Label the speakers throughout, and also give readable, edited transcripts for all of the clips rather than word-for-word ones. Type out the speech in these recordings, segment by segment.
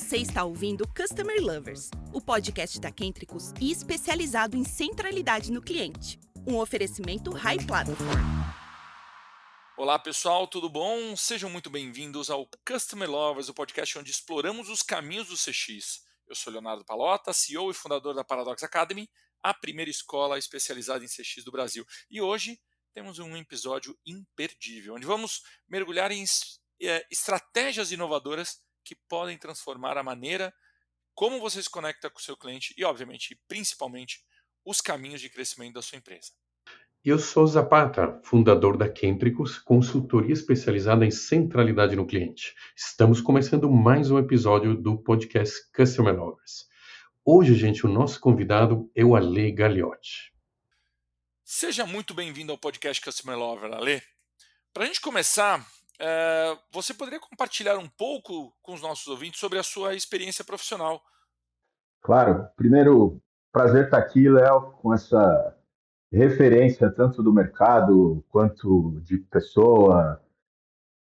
Speaker 1: Você está ouvindo Customer Lovers, o podcast da Kentricus e especializado em centralidade no cliente. Um oferecimento High Platform.
Speaker 2: Olá pessoal, tudo bom? Sejam muito bem-vindos ao Customer Lovers, o podcast onde exploramos os caminhos do CX. Eu sou Leonardo Pallotta, CEO e fundador da Paradox Academy, a primeira escola especializada em CX do Brasil. E hoje temos um episódio imperdível, onde vamos mergulhar em estratégias inovadoras que podem transformar a maneira como você se conecta com o seu cliente e, obviamente, principalmente, os caminhos de crescimento da sua empresa.
Speaker 3: Eu sou Zapata, fundador da Kentricus, consultoria especializada em centralidade no cliente. Estamos começando mais um episódio do podcast Customer Lovers. Hoje, gente, o nosso convidado é o Ale Gagliotti.
Speaker 2: Seja muito bem-vindo ao podcast Customer Lover, Ale. Para a gente começar, você poderia compartilhar um pouco com os nossos ouvintes sobre a sua experiência profissional?
Speaker 4: Claro. Primeiro, prazer estar aqui, Léo, com essa referência tanto do mercado quanto de pessoa,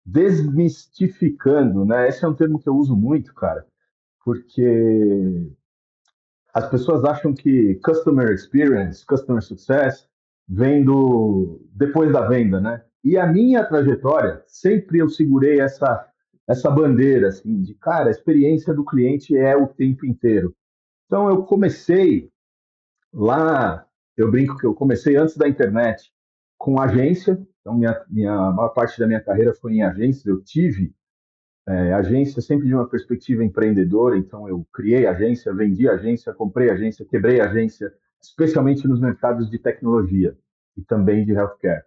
Speaker 4: desmistificando, né? Esse é um termo que eu uso muito, cara, porque as pessoas acham que customer experience, customer success, vem depois da venda, né? E a minha trajetória, sempre eu segurei essa bandeira, assim, de, cara, a experiência do cliente é o tempo inteiro. Então, eu comecei lá, eu brinco que eu comecei antes da internet com agência. Então, a maior parte da minha carreira foi em agências. Eu tive agência sempre de uma perspectiva empreendedora. Então, eu criei agência, vendi agência, comprei agência, quebrei agência, especialmente nos mercados de tecnologia e também de healthcare.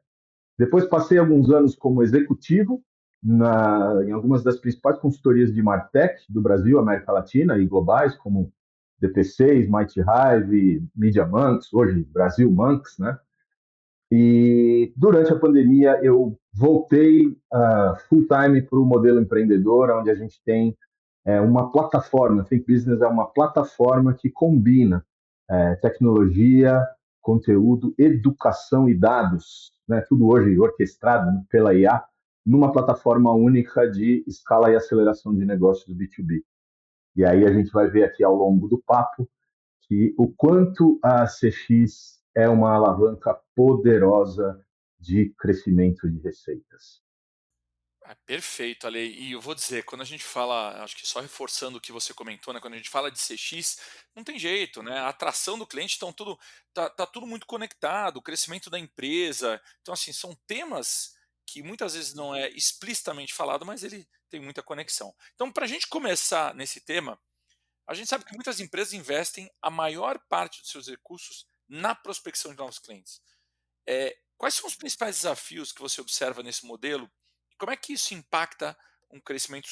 Speaker 4: Depois, passei alguns anos como executivo em algumas das principais consultorias de MarTech do Brasil, América Latina e globais, como DP6, Mighty Hive, Media Monks, hoje Brasil Monks, né? E durante a pandemia eu voltei full time para o modelo empreendedor, onde a gente tem uma plataforma. Think Business é uma plataforma que combina tecnologia, conteúdo, educação e dados, né? Tudo hoje orquestrado pela IA, numa plataforma única de escala e aceleração de negócios B2B. E aí a gente vai ver aqui ao longo do papo que o quanto a CX é uma alavanca poderosa de crescimento de receitas.
Speaker 2: Perfeito, Ale. E eu vou dizer, quando a gente fala, acho que só reforçando o que você comentou, né? Quando a gente fala de CX, não tem jeito, né? A atração do cliente, então tá tudo muito conectado, o crescimento da empresa. Então, assim, são temas que muitas vezes não é explicitamente falado, mas ele tem muita conexão. Então, para a gente começar nesse tema, a gente sabe que muitas empresas investem a maior parte dos seus recursos na prospecção de novos clientes. Quais são os principais desafios que você observa nesse modelo? E como é que isso impacta um crescimento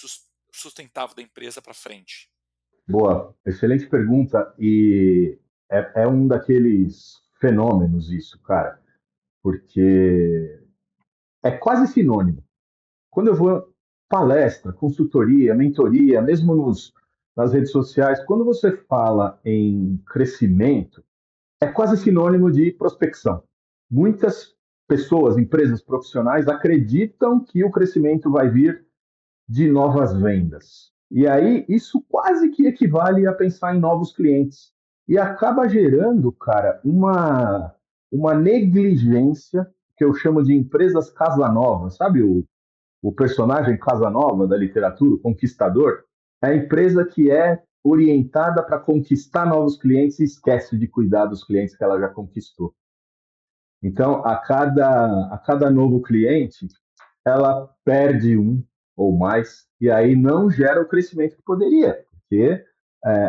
Speaker 2: sustentável da empresa para frente?
Speaker 4: Boa, excelente pergunta. E é um daqueles fenômenos isso, cara, porque é quase sinônimo. Quando eu vou palestra, consultoria, mentoria, mesmo nas redes sociais, quando você fala em crescimento, é quase sinônimo de prospecção. Muitas pessoas, empresas, profissionais acreditam que o crescimento vai vir de novas vendas. E aí isso quase que equivale a pensar em novos clientes. E acaba gerando, cara, uma negligência que eu chamo de empresas Casanova. Sabe o personagem Casanova da literatura, o conquistador? É a empresa que é orientada para conquistar novos clientes e esquece de cuidar dos clientes que ela já conquistou. Então, a cada novo cliente, ela perde um ou mais, e aí não gera o crescimento que poderia, porque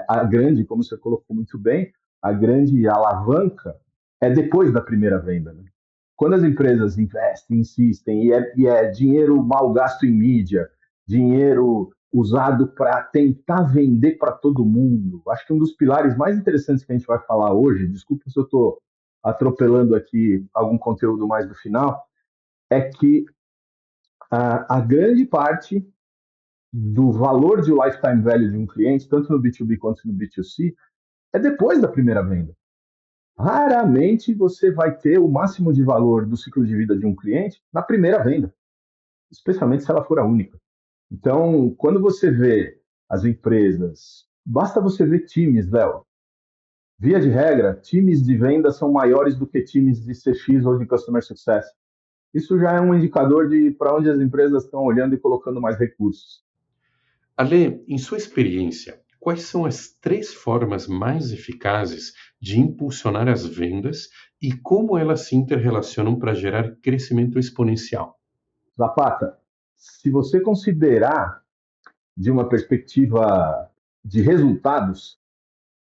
Speaker 4: a grande, como você colocou muito bem, a grande alavanca é depois da primeira venda, né? Quando as empresas investem, insistem, e é dinheiro mal gasto em mídia, dinheiro usado para tentar vender para todo mundo. Acho que um dos pilares mais interessantes que a gente vai falar hoje, desculpa se eu estou atropelando aqui algum conteúdo mais do final, é que a grande parte do valor de lifetime value de um cliente, tanto no B2B quanto no B2C, é depois da primeira venda. Raramente você vai ter o máximo de valor do ciclo de vida de um cliente na primeira venda, especialmente se ela for a única. Então, quando você vê as empresas. Basta você ver times, Léo. Via de regra, times de venda são maiores do que times de CX ou de Customer Success. Isso já é um indicador de para onde as empresas estão olhando e colocando mais recursos.
Speaker 3: Ale, em sua experiência, quais são as 3 formas mais eficazes de impulsionar as vendas e como elas se interrelacionam para gerar crescimento exponencial?
Speaker 4: Zapata, se você considerar de uma perspectiva de resultados,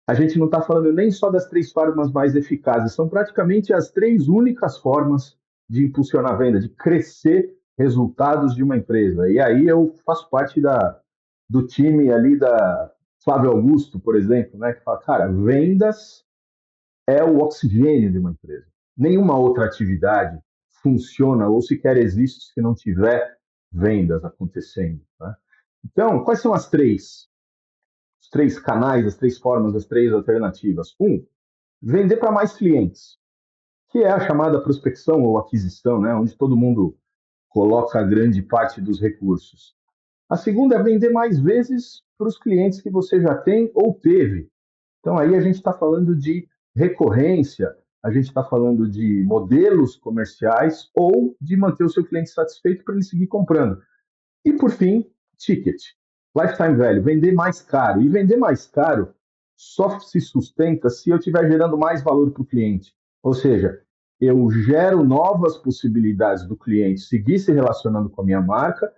Speaker 4: a gente não está falando nem só das 3 formas mais eficazes, são praticamente as 3 únicas formas de impulsionar a venda, de crescer resultados de uma empresa. E aí eu faço parte do time ali da Flávio Augusto, por exemplo, né, que fala, cara, vendas é o oxigênio de uma empresa. Nenhuma outra atividade funciona ou sequer existe se não tiver vendas acontecendo. Né? Então, quais são as 3? Os 3 canais, as 3 formas, as 3 alternativas. Vender para mais clientes, que é a chamada prospecção ou aquisição, né, onde todo mundo coloca grande parte dos recursos. A segunda é vender mais vezes para os clientes que você já tem ou teve. Então, aí a gente está falando de recorrência, a gente está falando de modelos comerciais ou de manter o seu cliente satisfeito para ele seguir comprando. E, por fim, ticket, lifetime value, vender mais caro. E vender mais caro só se sustenta se eu estiver gerando mais valor para o cliente. Ou seja, eu gero novas possibilidades do cliente seguir se relacionando com a minha marca,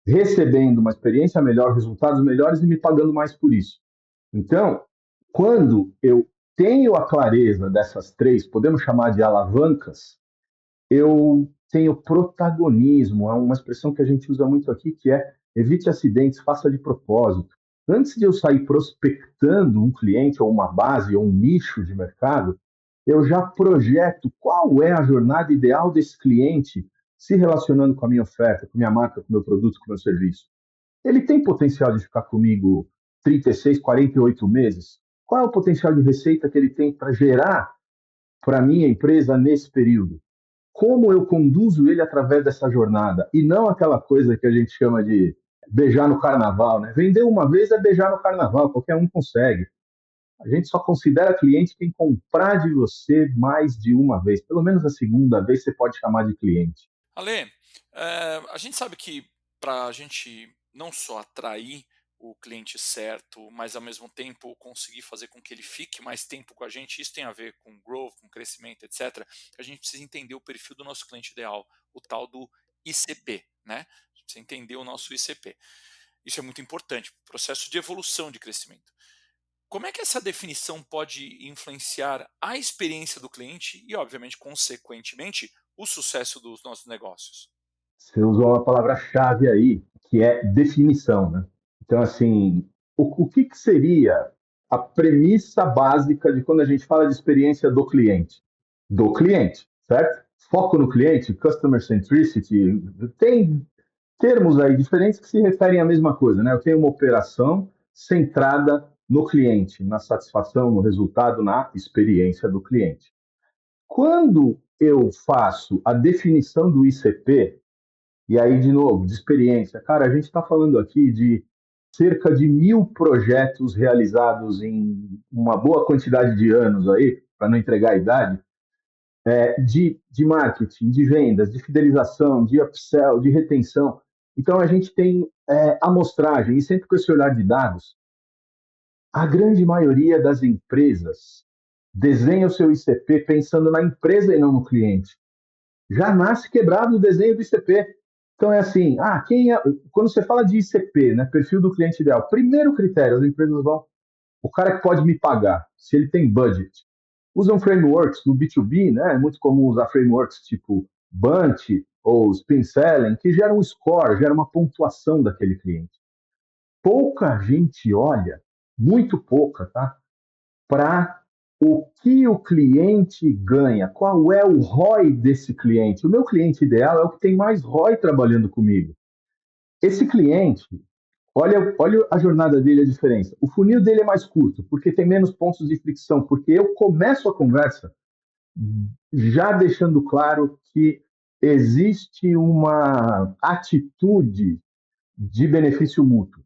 Speaker 4: recebendo uma experiência melhor, resultados melhores e me pagando mais por isso. Então, quando eu tenho a clareza dessas 3, podemos chamar de alavancas, eu tenho protagonismo, é uma expressão que a gente usa muito aqui, que é evite acidentes, faça de propósito. Antes de eu sair prospectando um cliente ou uma base ou um nicho de mercado, eu já projeto qual é a jornada ideal desse cliente se relacionando com a minha oferta, com a minha marca, com o meu produto, com o meu serviço. Ele tem potencial de ficar comigo 36, 48 meses? Qual é o potencial de receita que ele tem para gerar para a minha empresa nesse período? Como eu conduzo ele através dessa jornada? E não aquela coisa que a gente chama de beijar no carnaval, né? Vender uma vez é beijar no carnaval, qualquer um consegue. A gente só considera cliente quem comprar de você mais de uma vez. Pelo menos a segunda vez você pode chamar de cliente.
Speaker 2: Ale, a gente sabe que para a gente não só atrair o cliente certo, mas ao mesmo tempo conseguir fazer com que ele fique mais tempo com a gente, isso tem a ver com growth, com crescimento, etc. A gente precisa entender o perfil do nosso cliente ideal, o tal do ICP, né? A gente precisa entender o nosso ICP. Isso é muito importante, processo de evolução de crescimento. Como é que essa definição pode influenciar a experiência do cliente e, obviamente, consequentemente, o sucesso dos nossos negócios?
Speaker 4: Você usou uma palavra-chave aí, que é definição, né? Então, assim, o que seria a premissa básica de quando a gente fala de experiência do cliente? Do cliente, certo? Foco no cliente, customer centricity, tem termos aí diferentes que se referem à mesma coisa, né? Eu tenho uma operação centrada no cliente, na satisfação, no resultado, na experiência do cliente. Quando eu faço a definição do ICP, e aí, de novo, de experiência, cara, a gente está falando aqui de cerca de 1.000 projetos realizados em uma boa quantidade de anos aí, para não entregar a idade, de marketing, de vendas, de fidelização, de upsell, de retenção. Então, a gente tem amostragem, e sempre com esse olhar de dados, a grande maioria das empresas desenha o seu ICP pensando na empresa e não no cliente. Já nasce quebrado o desenho do ICP. Então é assim, quando você fala de ICP, né, perfil do cliente ideal, primeiro critério, as empresas vão, o cara que pode me pagar, se ele tem budget. Usam frameworks no B2B, né, é muito comum usar frameworks tipo Bunch ou Spin Selling, que geram um score, geram uma pontuação daquele cliente. Pouca gente olha, muito pouca, tá, para o que o cliente ganha, qual é o ROI desse cliente. O meu cliente ideal é o que tem mais ROI trabalhando comigo. Esse cliente, olha a jornada dele, a diferença. O funil dele é mais curto, porque tem menos pontos de fricção, porque eu começo a conversa já deixando claro que existe uma atitude de benefício mútuo.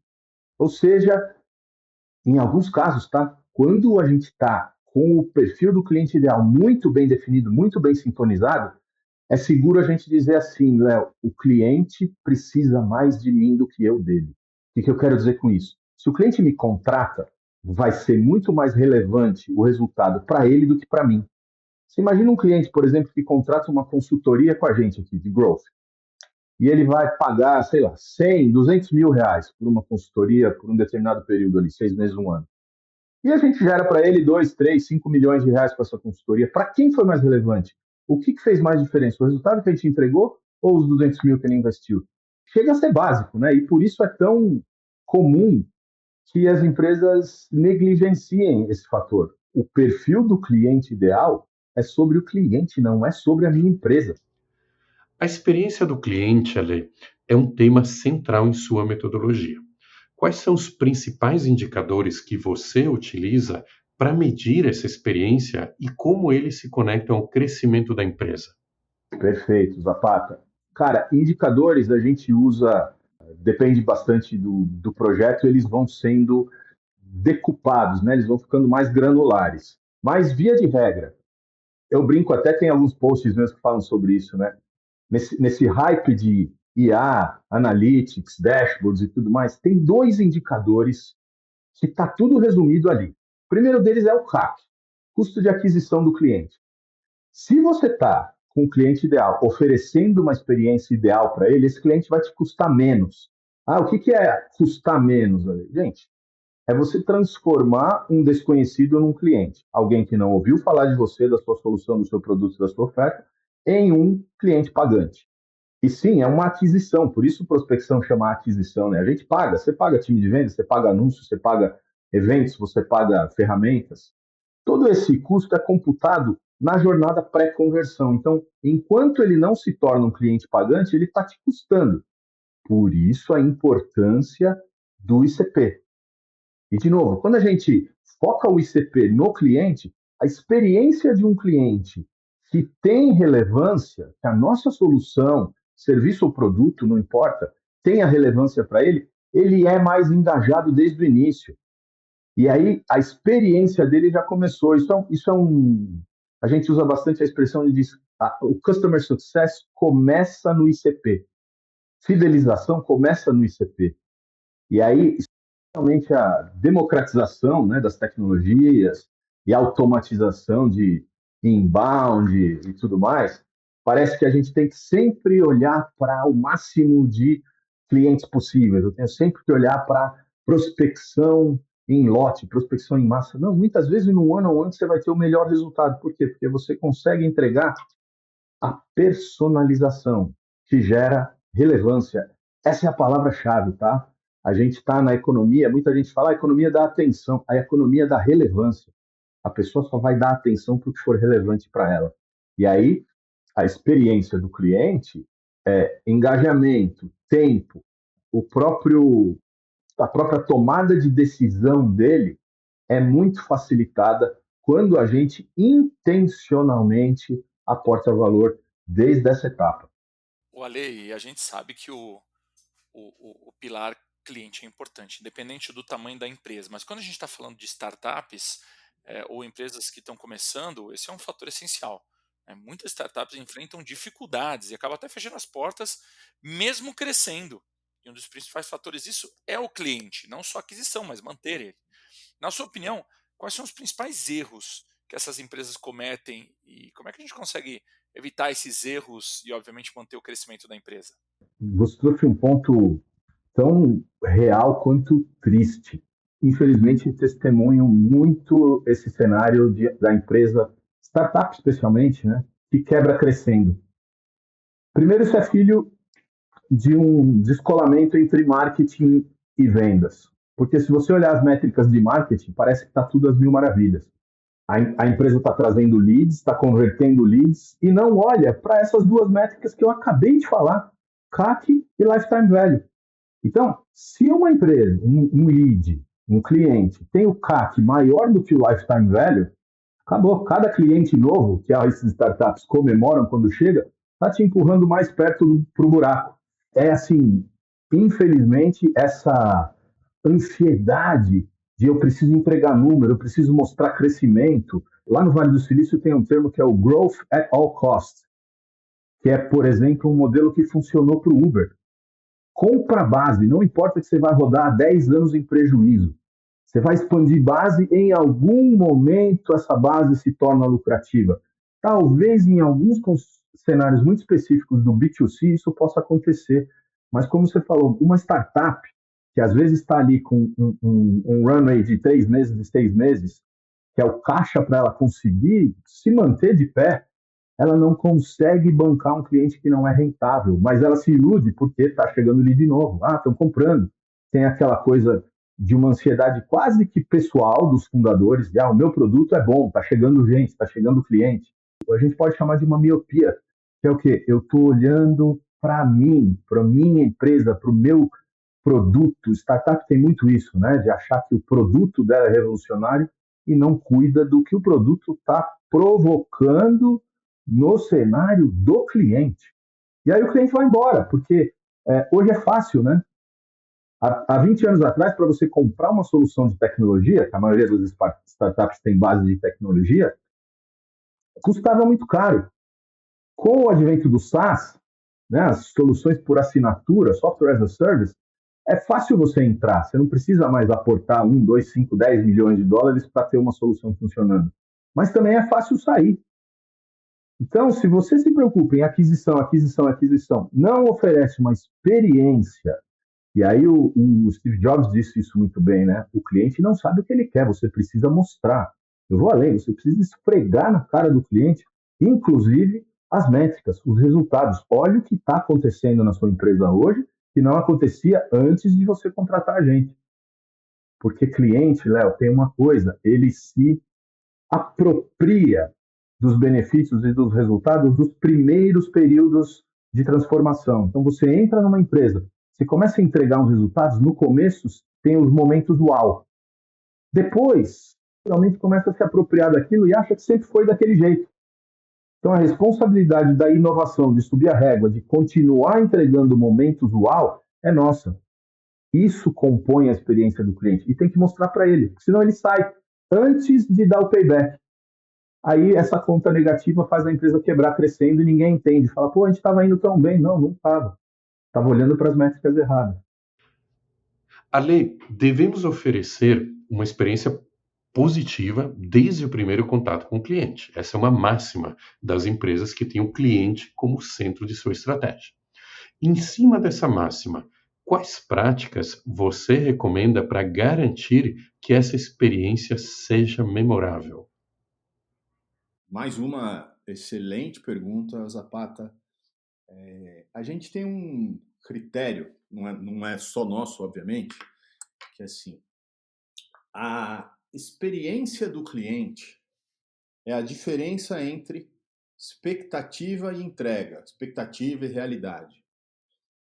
Speaker 4: Ou seja, em alguns casos, tá? Quando a gente está com o perfil do cliente ideal muito bem definido, muito bem sintonizado, é seguro a gente dizer assim, Léo, o cliente precisa mais de mim do que eu dele. O que eu quero dizer com isso? Se o cliente me contrata, vai ser muito mais relevante o resultado para ele do que para mim. Você imagina um cliente, por exemplo, que contrata uma consultoria com a gente aqui, de growth, e ele vai pagar, sei lá, 100, 200 mil reais por uma consultoria por um determinado período ali, 6 meses, um ano. E a gente gera para ele 2, 3, 5 milhões de reais com essa consultoria. Para quem foi mais relevante? O que fez mais diferença? O resultado que a gente entregou ou os 200 mil que ele investiu? Chega a ser básico, né? E por isso é tão comum que as empresas negligenciem esse fator. O perfil do cliente ideal é sobre o cliente, não é sobre a minha empresa.
Speaker 3: A experiência do cliente, Ale, é um tema central em sua metodologia. Quais são os principais indicadores que você utiliza para medir essa experiência e como eles se conectam ao crescimento da empresa?
Speaker 4: Perfeito, Zapata. Cara, indicadores a gente usa, depende bastante do projeto, eles vão sendo decupados, né? Eles vão ficando mais granulares. Mas, via de regra, eu brinco, até tem alguns posts mesmo que falam sobre isso, né? Nesse hype de IA, analytics, dashboards e tudo mais, tem dois indicadores que está tudo resumido ali. O primeiro deles é o CAC, custo de aquisição do cliente. Se você está com o cliente ideal, oferecendo uma experiência ideal para ele, esse cliente vai te custar menos. Ah, o que é custar menos, Ale? Gente, é você transformar um desconhecido num cliente. Alguém que não ouviu falar de você, da sua solução, do seu produto, da sua oferta, em um cliente pagante. E sim, é uma aquisição, por isso prospecção chama aquisição, né? A gente paga, você paga time de vendas, você paga anúncios, você paga eventos, você paga ferramentas. Todo esse custo é computado na jornada pré-conversão. Então, enquanto ele não se torna um cliente pagante, ele está te custando. Por isso a importância do ICP. E, de novo, quando a gente foca o ICP no cliente, a experiência de um cliente que tem relevância, que a nossa solução, serviço ou produto, não importa, tenha relevância para ele, ele é mais engajado desde o início. E aí a experiência dele já começou. A gente usa bastante a expressão de diz, o Customer Success começa no ICP. Fidelização começa no ICP. E aí, especialmente a democratização, né, das tecnologias e a automatização de inbound e tudo mais, parece que a gente tem que sempre olhar para o máximo de clientes possíveis. Eu tenho sempre que olhar para prospecção em lote, prospecção em massa. Não, muitas vezes no one-on-one você vai ter o melhor resultado. Por quê? Porque você consegue entregar a personalização, que gera relevância. Essa é a palavra-chave, tá? A gente está na economia, muita gente fala a economia da atenção, a economia da relevância. A pessoa só vai dar atenção para o que for relevante para ela. E aí, a experiência do cliente é engajamento, tempo, a própria tomada de decisão dele é muito facilitada quando a gente intencionalmente aporta valor desde essa etapa.
Speaker 2: O Ale, a gente sabe que o pilar cliente é importante, independente do tamanho da empresa. Mas quando a gente está falando de startups ou empresas que estão começando, esse é um fator essencial. Muitas startups enfrentam dificuldades e acabam até fechando as portas, mesmo crescendo. E um dos principais fatores disso é o cliente, não só a aquisição, mas manter ele. Na sua opinião, quais são os principais erros que essas empresas cometem e como é que a gente consegue evitar esses erros e, obviamente, manter o crescimento da empresa?
Speaker 4: Você trouxe um ponto tão real quanto triste. Infelizmente, testemunho muito esse cenário da empresa, startup especialmente, né, que quebra crescendo. Primeiro, isso é filho de um descolamento entre marketing e vendas. Porque se você olhar as métricas de marketing, parece que está tudo às mil maravilhas. A empresa está trazendo leads, está convertendo leads, e não olha para essas duas métricas que eu acabei de falar, CAC e Lifetime Value. Então, se uma empresa, um lead, um cliente, tem o CAC maior do que o Lifetime Value, acabou. Cada cliente novo que essas startups comemoram quando chega, está te empurrando mais perto para o buraco. É assim, infelizmente, essa ansiedade de eu preciso entregar número, eu preciso mostrar crescimento. Lá no Vale do Silício tem um termo que é o growth at all costs, que é, por exemplo, um modelo que funcionou para o Uber. Compra base, não importa que você vai rodar 10 anos em prejuízo. Você vai expandir base, em algum momento essa base se torna lucrativa. Talvez em alguns cenários muito específicos do B2C isso possa acontecer. Mas como você falou, uma startup que às vezes está ali com um runway de 3 meses, de 6 meses, que é o caixa para ela conseguir se manter de pé, ela não consegue bancar um cliente que não é rentável, mas ela se ilude porque está chegando lead novo. Ah, estão comprando. Tem aquela coisa de uma ansiedade quase que pessoal dos fundadores, de o meu produto é bom, está chegando gente, está chegando cliente. A gente pode chamar de uma miopia, que é o quê? Eu estou olhando para mim, para a minha empresa, para o meu produto. Startup tem muito isso, né? De achar que o produto dela é revolucionário e não cuida do que o produto está provocando no cenário do cliente. E aí o cliente vai embora, porque hoje é fácil, né? Há 20 anos atrás, para você comprar uma solução de tecnologia, que a maioria das startups tem base de tecnologia, custava muito caro. Com o advento do SaaS, né, as soluções por assinatura, software as a service, é fácil você entrar. Você não precisa mais aportar 1, 2, 5, 10 milhões de dólares para ter uma solução funcionando. Mas também é fácil sair. Então, se você se preocupa em aquisição, não oferece uma experiência. E aí o Steve Jobs disse isso muito bem, né? O cliente não sabe o que ele quer, você precisa mostrar. Eu vou além, você precisa esfregar na cara do cliente, inclusive as métricas, os resultados. Olha o que está acontecendo na sua empresa hoje que não acontecia antes de você contratar a gente. Porque cliente, Léo, tem uma coisa, ele se apropria dos benefícios e dos resultados dos primeiros períodos de transformação. Então, você entra numa empresa, você começa a entregar uns resultados, no começo tem os momentos uau. Depois, realmente começa a se apropriar daquilo e acha que sempre foi daquele jeito. Então, a responsabilidade da inovação, de subir a régua, de continuar entregando momentos uau, é nossa. Isso compõe a experiência do cliente e tem que mostrar para ele, senão ele sai antes de dar o payback. Aí essa conta negativa faz a empresa quebrar crescendo e ninguém entende. Fala, pô, a gente estava indo tão bem. Não estava. Estava olhando para as métricas erradas.
Speaker 3: Ale, devemos oferecer uma experiência positiva desde o primeiro contato com o cliente. Essa é uma máxima das empresas que têm o cliente como centro de sua estratégia. Em cima dessa máxima, quais práticas você recomenda para garantir que essa experiência seja memorável?
Speaker 5: Mais uma excelente pergunta, Zapata. A gente tem um critério, não é só nosso, obviamente, que é assim, a experiência do cliente é a diferença entre expectativa e entrega, expectativa e realidade.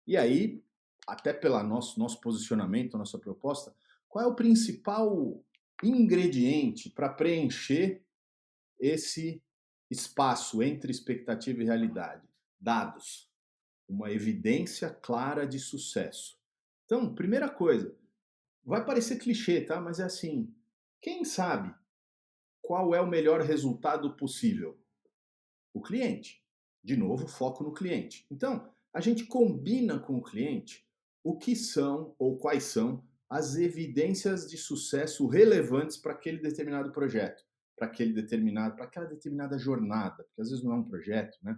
Speaker 5: E aí, até pelo nosso posicionamento, nossa proposta, qual é o principal ingrediente para preencher esse espaço entre expectativa e realidade? Dados. Uma evidência clara de sucesso. Então, primeira coisa, vai parecer clichê, tá? Mas é assim, quem sabe qual é o melhor resultado possível? O cliente. De novo, foco no cliente. Então, a gente combina com o cliente o que são ou quais são as evidências de sucesso relevantes para aquele determinado projeto, para aquela determinada jornada, porque às vezes não é um projeto, né?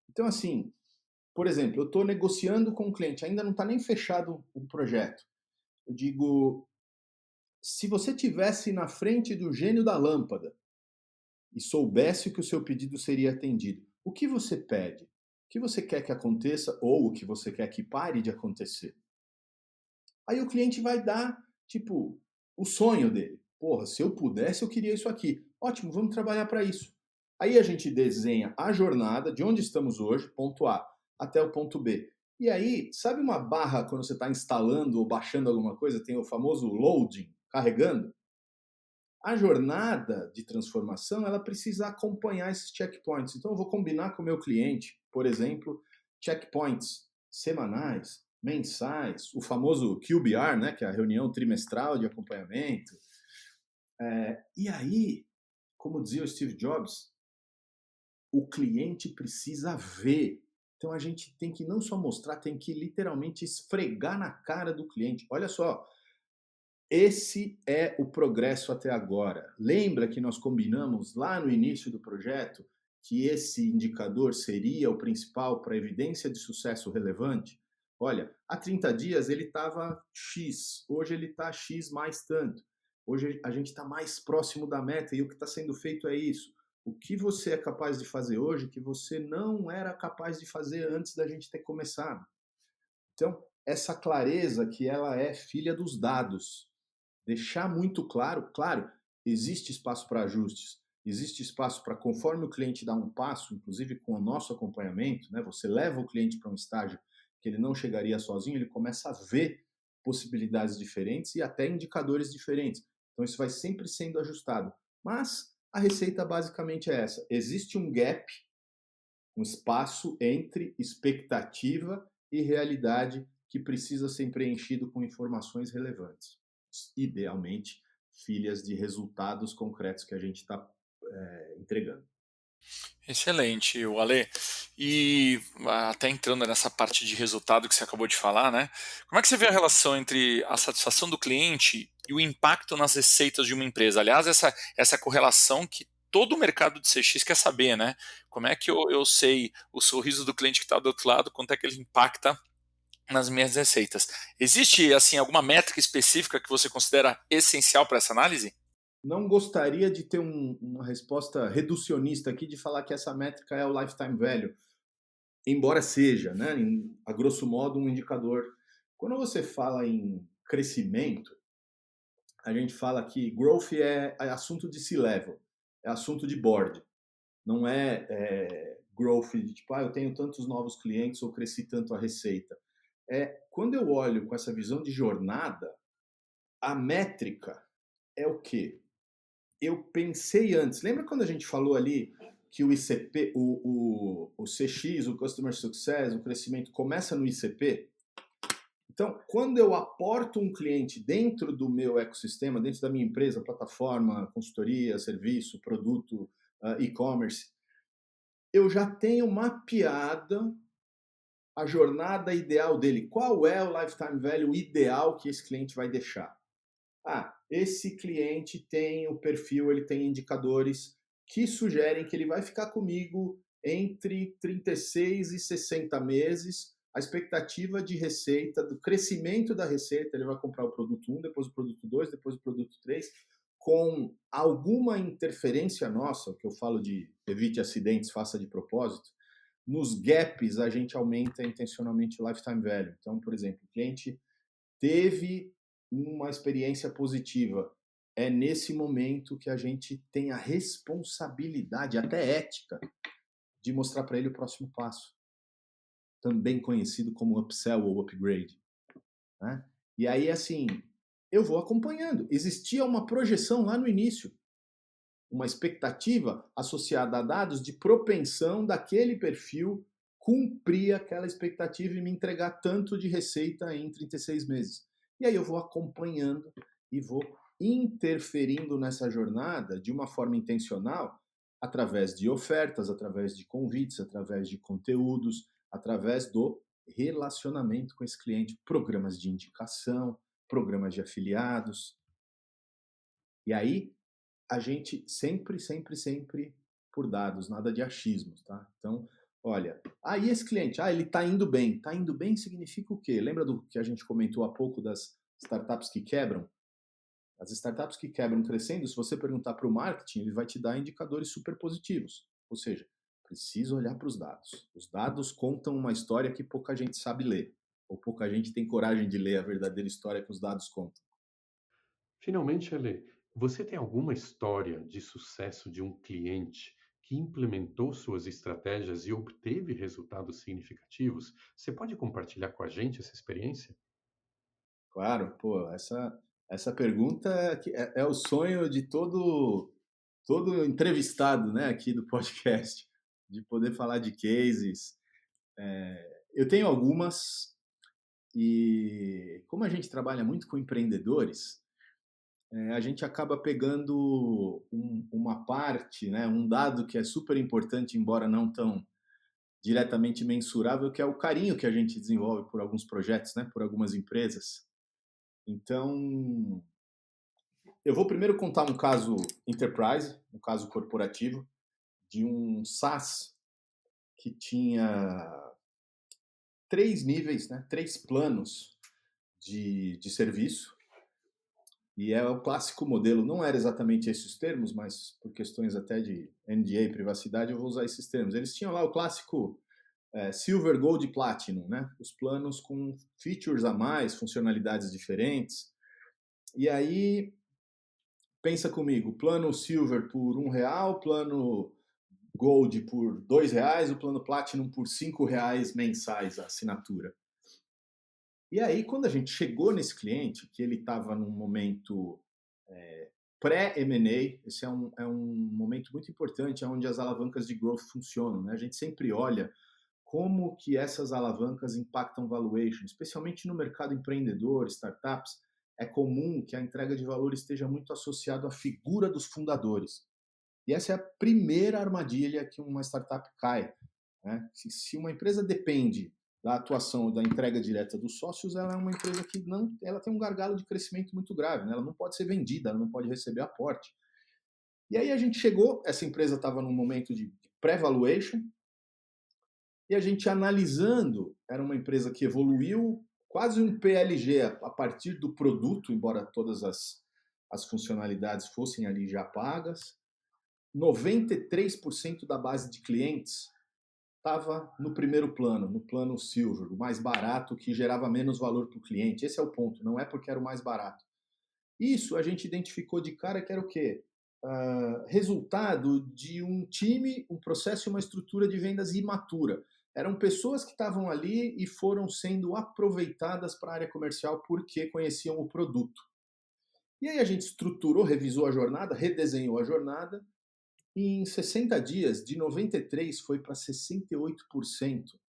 Speaker 5: Então, assim, por exemplo, eu estou negociando com o cliente, ainda não está nem fechado o projeto. Eu digo, se você tivesse na frente do gênio da lâmpada e soubesse que o seu pedido seria atendido, o que você pede? O que você quer que aconteça ou o que você quer que pare de acontecer? Aí o cliente vai dar, tipo, o sonho dele. Porra, se eu pudesse, eu queria isso aqui. Ótimo, vamos trabalhar para isso. Aí a gente desenha a jornada de onde estamos hoje, ponto A, até o ponto B. E aí, sabe uma barra quando você está instalando ou baixando alguma coisa, tem o famoso loading, carregando? A jornada de transformação, ela precisa acompanhar esses checkpoints. Então, eu vou combinar com o meu cliente, por exemplo, checkpoints semanais, mensais, o famoso QBR, né, que é a reunião trimestral de acompanhamento. E aí, como dizia o Steve Jobs, o cliente precisa ver. Então a gente tem que não só mostrar, tem que literalmente esfregar na cara do cliente. Olha só, esse é o progresso até agora. Lembra que nós combinamos lá no início do projeto que esse indicador seria o principal para evidência de sucesso relevante? Olha, há 30 dias ele estava X, hoje ele está X mais tanto. Hoje a gente está mais próximo da meta e o que está sendo feito é isso. O que você é capaz de fazer hoje que você não era capaz de fazer antes da gente ter começado? Então, essa clareza que ela é filha dos dados. Deixar muito claro, existe espaço para ajustes, existe espaço para, conforme o cliente dá um passo, inclusive com o nosso acompanhamento, né, você leva o cliente para um estágio que ele não chegaria sozinho, ele começa a ver possibilidades diferentes e até indicadores diferentes. Então, isso vai sempre sendo ajustado. Mas a receita basicamente é essa. Existe um gap, um espaço entre expectativa e realidade que precisa ser preenchido com informações relevantes. Idealmente, filhas de resultados concretos que a gente está entregando.
Speaker 2: Excelente, Ale. E até entrando nessa parte de resultado que você acabou de falar, né? Como é que você vê a relação entre a satisfação do cliente e o impacto nas receitas de uma empresa? Aliás, essa correlação que todo o mercado de CX quer saber, né? Como é que eu sei o sorriso do cliente que está do outro lado, quanto é que ele impacta nas minhas receitas? Existe, assim, alguma métrica específica que você considera essencial para essa análise?
Speaker 5: Não gostaria de ter uma resposta reducionista aqui de falar que essa métrica é o lifetime value, embora seja, né, a grosso modo, um indicador. Quando você fala em crescimento, a gente fala que growth é assunto de C-level, é assunto de board. Não é growth de tipo, eu tenho tantos novos clientes ou cresci tanto a receita. Quando eu olho com essa visão de jornada, a métrica é o quê? Eu pensei antes. Lembra quando a gente falou ali que o ICP, o CX, o Customer Success, o crescimento começa no ICP? Então, quando eu aporto um cliente dentro do meu ecossistema, dentro da minha empresa, plataforma, consultoria, serviço, produto, e-commerce, eu já tenho mapeada a jornada ideal dele. Qual é o lifetime value ideal que esse cliente vai deixar? Esse cliente tem o perfil, ele tem indicadores que sugerem que ele vai ficar comigo entre 36 e 60 meses. A expectativa de receita, do crescimento da receita, ele vai comprar o produto 1, depois o produto 2, depois o produto 3, com alguma interferência nossa, que eu falo de evite acidentes, faça de propósito, nos gaps a gente aumenta intencionalmente o lifetime value. Então, por exemplo, o cliente teve uma experiência positiva. É nesse momento que a gente tem a responsabilidade, até ética, de mostrar para ele o próximo passo, também conhecido como upsell ou upgrade. Né? E aí, assim, eu vou acompanhando. Existia uma projeção lá no início, uma expectativa associada a dados de propensão daquele perfil cumprir aquela expectativa e me entregar tanto de receita em 36 meses. E aí eu vou acompanhando e vou interferindo nessa jornada de uma forma intencional, através de ofertas, através de convites, através de conteúdos, através do relacionamento com esse cliente, programas de indicação, programas de afiliados. E aí a gente sempre por dados, nada de achismos, tá? Então, olha, e esse cliente, ele está indo bem. Está indo bem significa o quê? Lembra do que a gente comentou há pouco das startups que quebram? As startups que quebram crescendo, se você perguntar para o marketing, ele vai te dar indicadores super positivos. Ou seja, precisa olhar para os dados. Os dados contam uma história que pouca gente sabe ler. Ou pouca gente tem coragem de ler a verdadeira história que os dados contam.
Speaker 3: Finalmente, Ale, você tem alguma história de sucesso de um cliente que implementou suas estratégias e obteve resultados significativos? Você pode compartilhar com a gente essa experiência?
Speaker 5: Claro, pô, essa pergunta é o sonho de todo entrevistado, né, aqui do podcast, de poder falar de cases. Eu tenho algumas. E como a gente trabalha muito com empreendedores, a gente acaba pegando uma parte, né, um dado que é super importante, embora não tão diretamente mensurável, que é o carinho que a gente desenvolve por alguns projetos, né, por algumas empresas. Então, eu vou primeiro contar um caso enterprise, um caso corporativo, de um SaaS que tinha 3 níveis, né, 3 planos de serviço. E é o clássico modelo, não era exatamente esses termos, mas por questões até de NDA e privacidade eu vou usar esses termos. Eles tinham lá o clássico Silver, Gold e Platinum, né? Os planos com features a mais, funcionalidades diferentes. E aí, pensa comigo, plano Silver por R$1, plano Gold por R$2, o plano Platinum por R$5 mensais a assinatura. E aí, quando a gente chegou nesse cliente, que ele estava num momento pré-M&A, esse é um momento muito importante, onde as alavancas de growth funcionam, né? A gente sempre olha como que essas alavancas impactam valuation, especialmente no mercado empreendedor, startups. É comum que a entrega de valor esteja muito associada à figura dos fundadores. E essa é a primeira armadilha que uma startup cai, né? Se uma empresa depende da atuação ou da entrega direta dos sócios, ela é uma empresa que ela tem um gargalo de crescimento muito grave, né? Ela não pode ser vendida, ela não pode receber aporte. E aí a gente chegou, essa empresa estava num momento de pré-valuation, e a gente analisando, era uma empresa que evoluiu quase um PLG a partir do produto, embora todas as funcionalidades fossem ali já pagas. 93% da base de clientes estava no primeiro plano, no plano Silver, o mais barato, que gerava menos valor para o cliente. Esse é o ponto, não é porque era o mais barato. Isso a gente identificou de cara que era o quê? Resultado de um time, um processo e uma estrutura de vendas imatura. Eram pessoas que estavam ali e foram sendo aproveitadas para a área comercial porque conheciam o produto. E aí a gente estruturou, revisou a jornada, redesenhou a jornada, e em 60 dias, de 93% foi para 68%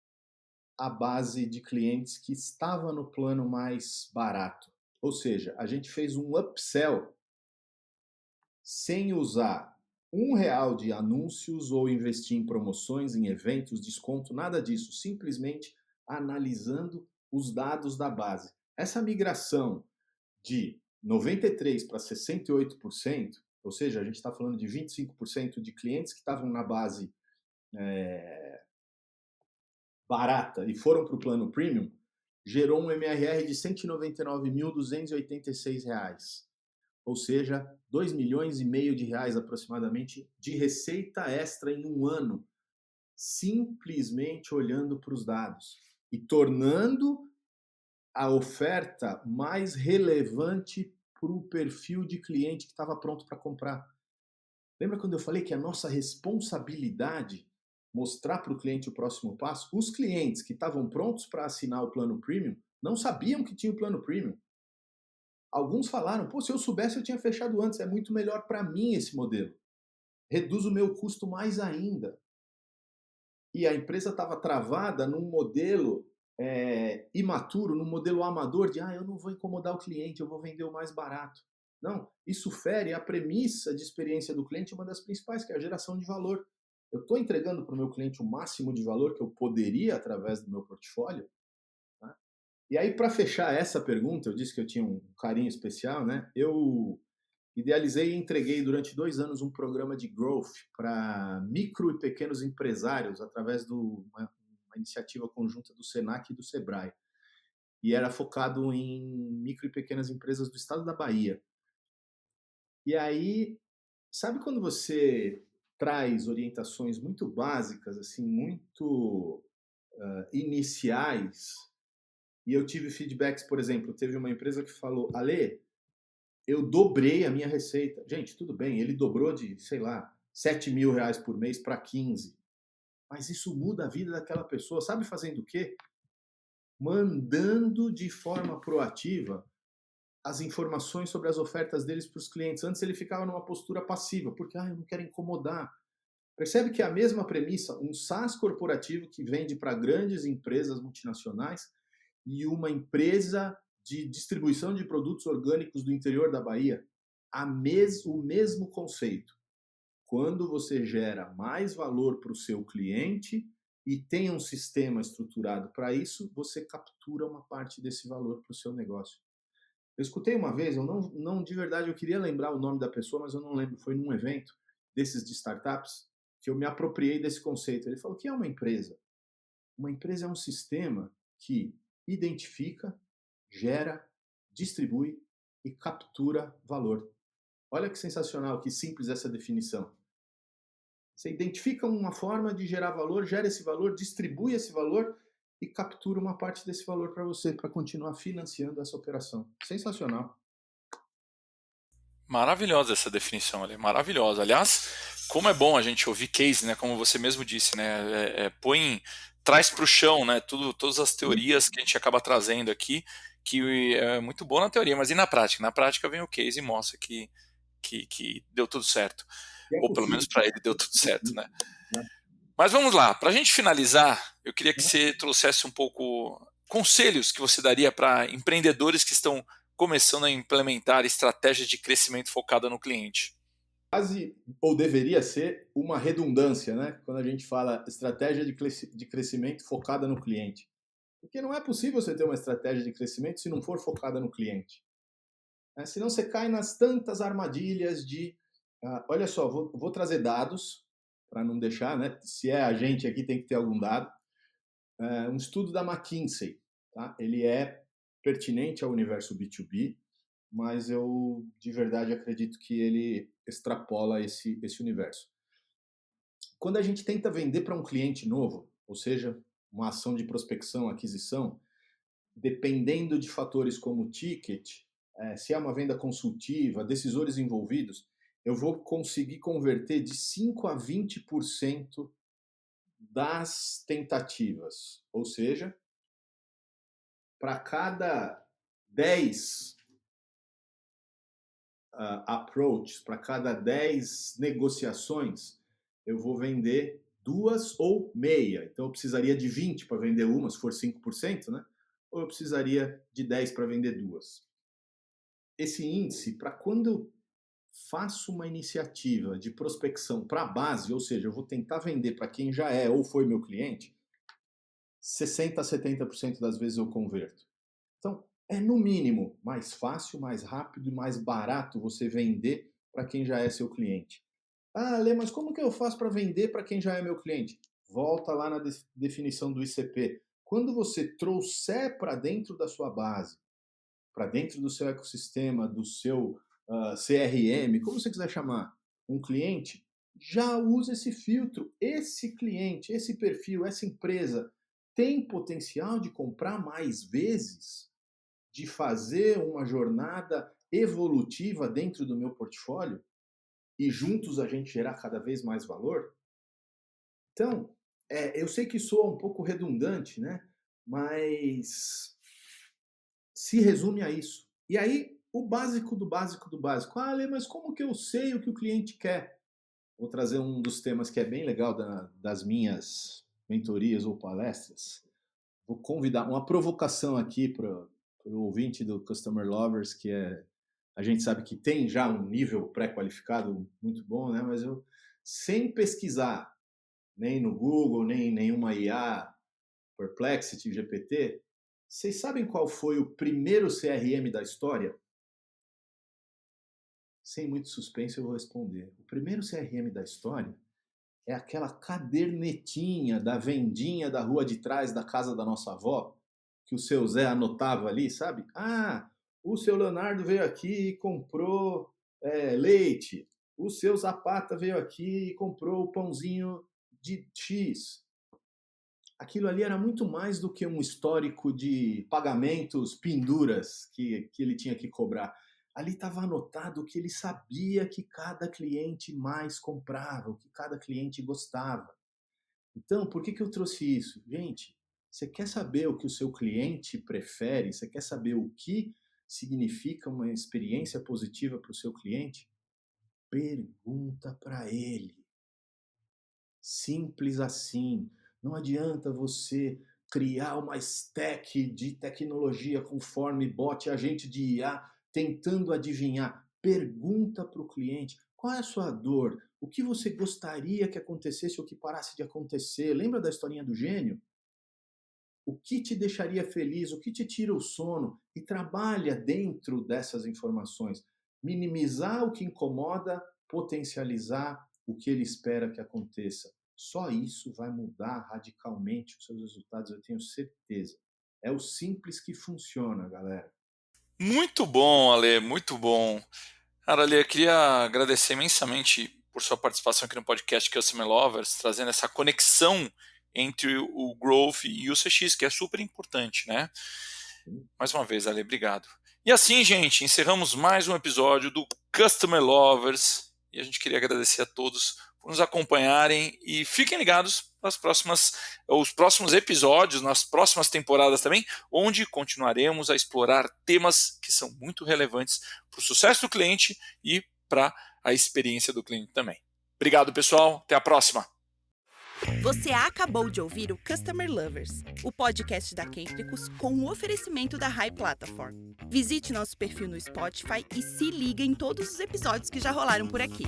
Speaker 5: a base de clientes que estava no plano mais barato. Ou seja, a gente fez um upsell sem usar R$1 de anúncios ou investir em promoções, em eventos, desconto, nada disso. Simplesmente analisando os dados da base. Essa migração de 93% para 68%, ou seja, a gente está falando de 25% de clientes que estavam na base barata e foram para o plano premium, gerou um MRR de R$ 199.286. Ou seja, R$2,5 milhões aproximadamente de receita extra em um ano, simplesmente olhando para os dados e tornando a oferta mais relevante para o perfil de cliente que estava pronto para comprar. Lembra quando eu falei que a nossa responsabilidade mostrar para o cliente o próximo passo? Os clientes que estavam prontos para assinar o plano premium não sabiam que tinha o plano premium. Alguns falaram, pô, se eu soubesse eu tinha fechado antes, é muito melhor para mim esse modelo. Reduz o meu custo mais ainda. E a empresa estava travada num modelo imaturo, num modelo amador de eu não vou incomodar o cliente, eu vou vender o mais barato. Não, isso fere a premissa de experiência do cliente, uma das principais, que é a geração de valor. Eu estou entregando para o meu cliente o máximo de valor que eu poderia através do meu portfólio. Né? E aí, para fechar essa pergunta, eu disse que eu tinha um carinho especial, né? Eu idealizei e entreguei durante 2 anos um programa de growth para micro e pequenos empresários através de uma iniciativa conjunta do Senac e do Sebrae. E era focado em micro e pequenas empresas do estado da Bahia. E aí, sabe quando você traz orientações muito básicas, assim, muito iniciais, e eu tive feedbacks, por exemplo, teve uma empresa que falou, Ale, eu dobrei a minha receita. Gente, tudo bem, ele dobrou de, sei lá, R$7.000 por mês para 15. Mas isso muda a vida daquela pessoa. Sabe fazendo o quê? Mandando de forma proativa as informações sobre as ofertas deles para os clientes. Antes ele ficava numa postura passiva, porque eu não quero incomodar. Percebe que é a mesma premissa, um SaaS corporativo que vende para grandes empresas multinacionais, e uma empresa de distribuição de produtos orgânicos do interior da Bahia. O mesmo conceito. Quando você gera mais valor para o seu cliente e tem um sistema estruturado para isso, você captura uma parte desse valor para o seu negócio. Eu escutei uma vez, eu não de verdade, eu queria lembrar o nome da pessoa, mas eu não lembro, foi num evento desses de startups que eu me apropriei desse conceito. Ele falou: o que é uma empresa? Uma empresa é um sistema que identifica, gera, distribui e captura valor. Olha que sensacional, que simples essa definição. Você identifica uma forma de gerar valor, gera esse valor, distribui esse valor e captura uma parte desse valor para você, para continuar financiando essa operação. Sensacional.
Speaker 2: Maravilhosa essa definição ali, maravilhosa. Aliás, como é bom a gente ouvir case, né? Como você mesmo disse, né? Traz para o chão, né? Todas as teorias que a gente acaba trazendo aqui, que é muito bom na teoria, mas e na prática? Na prática vem o case e mostra que deu tudo certo.
Speaker 5: E é
Speaker 2: Ou pelo menos
Speaker 5: possível.
Speaker 2: para ele deu tudo certo, né? Mas vamos lá, para a gente finalizar, eu queria que você trouxesse um pouco conselhos que você daria para empreendedores que estão começando a implementar estratégias de crescimento focada no cliente.
Speaker 5: Quase, ou deveria ser, uma redundância, né? Quando a gente fala estratégia de crescimento focada no cliente. Porque não é possível você ter uma estratégia de crescimento se não for focada no cliente. Senão você cai nas tantas armadilhas de... olha só, vou trazer dados, para não deixar, né? Se é a gente aqui, tem que ter algum dado. Um estudo da McKinsey, tá? Ele é pertinente ao universo B2B, mas eu de verdade acredito que ele extrapola esse universo. Quando a gente tenta vender para um cliente novo, ou seja, uma ação de prospecção, aquisição, dependendo de fatores como ticket, se é uma venda consultiva, decisores envolvidos, eu vou conseguir converter de 5 a 20% das tentativas. Ou seja, para cada 10 approaches, para cada 10 negociações, eu vou vender 2 ou meia. Então, eu precisaria de 20 para vender uma, se for 5%, né? Ou eu precisaria de 10 para vender duas. Esse índice, para quando eu faço uma iniciativa de prospecção para a base, ou seja, eu vou tentar vender para quem já é ou foi meu cliente, 60 a 70% das vezes eu converto. Então, é no mínimo mais fácil, mais rápido e mais barato você vender para quem já é seu cliente. Lê, mas como que eu faço para vender para quem já é meu cliente? Volta lá na definição do ICP. Quando você trouxer para dentro da sua base, para dentro do seu ecossistema, do seu CRM, como você quiser chamar, um cliente, já usa esse filtro. Esse cliente, esse perfil, essa empresa tem potencial de comprar mais vezes? De fazer uma jornada evolutiva dentro do meu portfólio e juntos a gente gerar cada vez mais valor? Então, eu sei que soa um pouco redundante, né? Mas se resume a isso. E aí, o básico do básico do básico. Lê, mas como que eu sei o que o cliente quer? Vou trazer um dos temas que é bem legal das minhas mentorias ou palestras. Vou convidar uma provocação aqui para o ouvinte do Customer Lovers, que a gente sabe que tem já um nível pré-qualificado muito bom, né? Mas eu, sem pesquisar, nem no Google, nem em nenhuma IA, Perplexity, GPT, vocês sabem qual foi o primeiro CRM da história? Sem muito suspense, eu vou responder. O primeiro CRM da história é aquela cadernetinha da vendinha da rua de trás da casa da nossa avó, que o seu Zé anotava ali, sabe? O seu Leonardo veio aqui e comprou leite. O seu Zapata veio aqui e comprou o pãozinho de X. Aquilo ali era muito mais do que um histórico de pagamentos, penduras que ele tinha que cobrar. Ali estava anotado o que ele sabia que cada cliente mais comprava, o que cada cliente gostava. Então, por que eu trouxe isso? Gente, você quer saber o que o seu cliente prefere? Você quer saber o que significa uma experiência positiva para o seu cliente? Pergunta para ele. Simples assim. Não adianta você criar uma stack de tecnologia conforme bot, agente de IA, tentando adivinhar. Pergunta para o cliente, qual é a sua dor? O que você gostaria que acontecesse ou que parasse de acontecer? Lembra da historinha do gênio? O que te deixaria feliz? O que te tira o sono? E trabalha dentro dessas informações. Minimizar o que incomoda, potencializar o que ele espera que aconteça. Só isso vai mudar radicalmente os seus resultados, eu tenho certeza. É o simples que funciona, galera.
Speaker 2: Muito bom, Ale, muito bom. Cara, Ale, eu queria agradecer imensamente por sua participação aqui no podcast Customer Lovers, trazendo essa conexão entre o Growth e o CX, que é super importante, né? Mais uma vez, Ale, obrigado. E assim, gente, encerramos mais um episódio do Customer Lovers. E a gente queria agradecer a todos por nos acompanharem e fiquem ligados nas os próximos episódios, nas próximas temporadas também, onde continuaremos a explorar temas que são muito relevantes para o sucesso do cliente e para a experiência do cliente também. Obrigado, pessoal. Até a próxima.
Speaker 1: Você acabou de ouvir o Customer Lovers, o podcast da Kentricus com o oferecimento da High Platform. Visite nosso perfil no Spotify e se liga em todos os episódios que já rolaram por aqui.